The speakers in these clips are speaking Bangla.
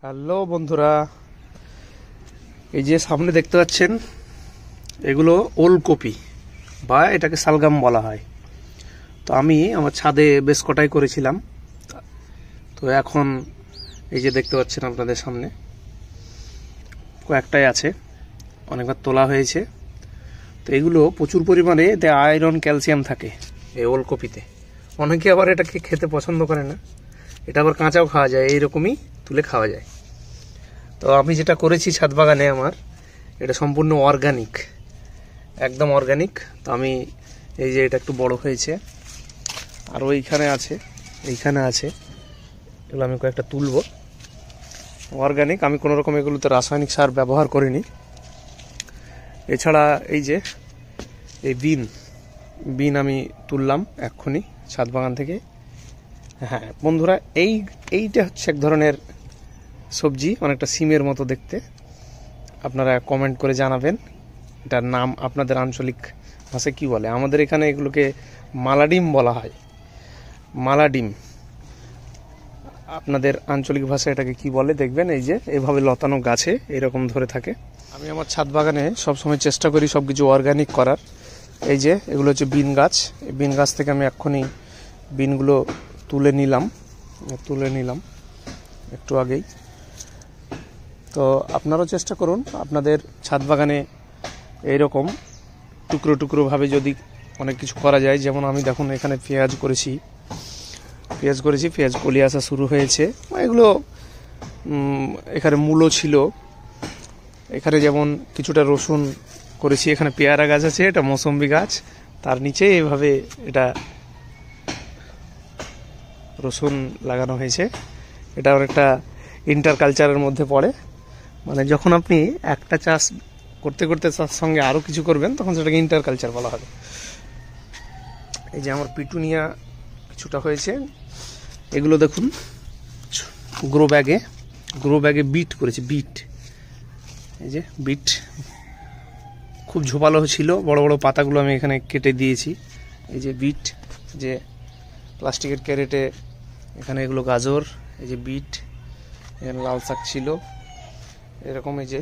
হ্যালো বন্ধুরা, এই যে সামনে দেখতে পাচ্ছেন এগুলো ওলকপি বা এটাকে শালগাম বলা হয়। তো আমি আমার ছাদে বেশ কটাই করেছিলাম। তো এখন এই যে দেখতে পাচ্ছেন আপনাদের সামনে কয়েকটাই আছে, অনেকবার তোলা হয়েছে। তো এগুলো প্রচুর পরিমাণে এতে আয়রন ক্যালসিয়াম থাকে এই ওলকপিতে। অনেকে আবার এটাকে খেতে পছন্দ করে না, এটা আবার কাঁচাও খাওয়া যায়, এইরকমই তুলে খাওয়া যায়। তো আমি যেটা করেছি ছাদ বাগানে আমার, এটা সম্পূর্ণ অর্গানিক, একদম অর্গানিক। তো আমি এই যে এটা একটু বড় হয়েছে, আর ওইখানে আছে, এইখানে আছে, এগুলো আমি কয়েকটা তুলব। অর্গানিক, আমি কোনো রকম এগুলোতে রাসায়নিক সার ব্যবহার করিনি। এছাড়া এই যে এই বিন আমি তুললাম এক্ষুনি ছাদ বাগান থেকে। হ্যাঁ বন্ধুরা, এইটা হচ্ছে এক ধরনের সবজি, অনেকটা সিমের মতো দেখতে। আপনারা কমেন্ট করে জানাবেন এটার নাম আপনাদের আঞ্চলিক ভাষায় কি বলে। আমাদের এখানে এগুলোকে মালাডিম বলা হয়, মালাডিম। আপনাদের আঞ্চলিক ভাষায় এটাকে কি বলে দেখবেন। এই যে এভাবে লতানো গাছে এরকম ধরে থাকে। আমি আমার ছাদ বাগানে সবসময় চেষ্টা করি সব কিছু অর্গানিক করার। এই যে এগুলো হচ্ছে বিন গাছ, এই বিন গাছ থেকে আমি এক্ষুনি বিনগুলো তুলে নিলাম একটু আগেই। তো আপনারাও চেষ্টা করুন আপনাদের ছাদ বাগানে এইরকম টুকরো টুকরোভাবে যদি অনেক কিছু করা যায়। যেমন আমি দেখুন এখানে পেঁয়াজ করেছি, পেঁয়াজ কলি আসা শুরু হয়েছে। এগুলো এখানে মূলো ছিল, এখানে যেমন কিছুটা রসুন করেছি, এখানে পেয়ারা গাছ আছে, এটা মৌসম্বি গাছ, তার নিচে এভাবে এটা রসুন লাগানো হয়েছে। এটা অনেকটা ইন্টার কালচারের মধ্যে পড়ে, মানে যখন আপনি একটা চাষ করতে করতে তার সঙ্গে আরও কিছু করবেন তখন সেটাকে ইন্টার কালচার বলা হবে। এই যে আমার পিটুনিয়া কিছুটা হয়েছে, এগুলো দেখুন গ্রো ব্যাগে বিট করেছি, বিট। এই যে বিট খুব ঝোপালো ছিল, বড় বড় পাতাগুলো আমি এখানে কেটে দিয়েছি। এই যে বিট, যে প্লাস্টিকের ক্যারেটে এখানে এগুলো গাজর, এই যে বিট, এখানে লাল শাক ছিল এরকম। এই যে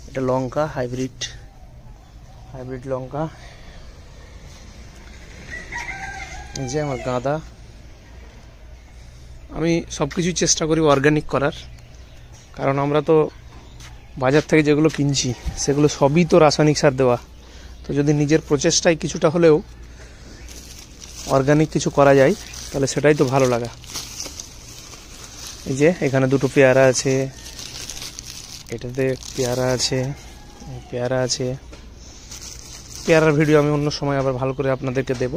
এটা লঙ্কা, হাইব্রিড লঙ্কা। এই যে আমার গাঁদা। আমি সব কিছু চেষ্টা করি অর্গানিক করার, কারণ আমরা তো বাজার থেকে যেগুলো কিনছি সেগুলো সবই তো রাসায়নিক সার দেওয়া। তো যদি নিজের প্রচেষ্টায় কিছুটা হলেও অর্গানিক কিছু করা যায় তাহলে সেটাই তো ভালো লাগা। এই যে এখানে দুটো পেয়ারা আছে, এটাতে পেয়ারা আছে, পেয়ারার ভিডিও আমি অন্য সময় আবার ভালো করে আপনাদেরকে দেব।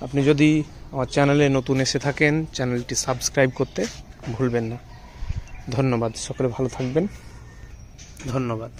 আপনি যদি আমার চ্যানেলে নতুন এসে থাকেন, চ্যানেলটি সাবস্ক্রাইব করতে ভুলবেন না। ধন্যবাদ, সকলে ভালো থাকবেন, ধন্যবাদ।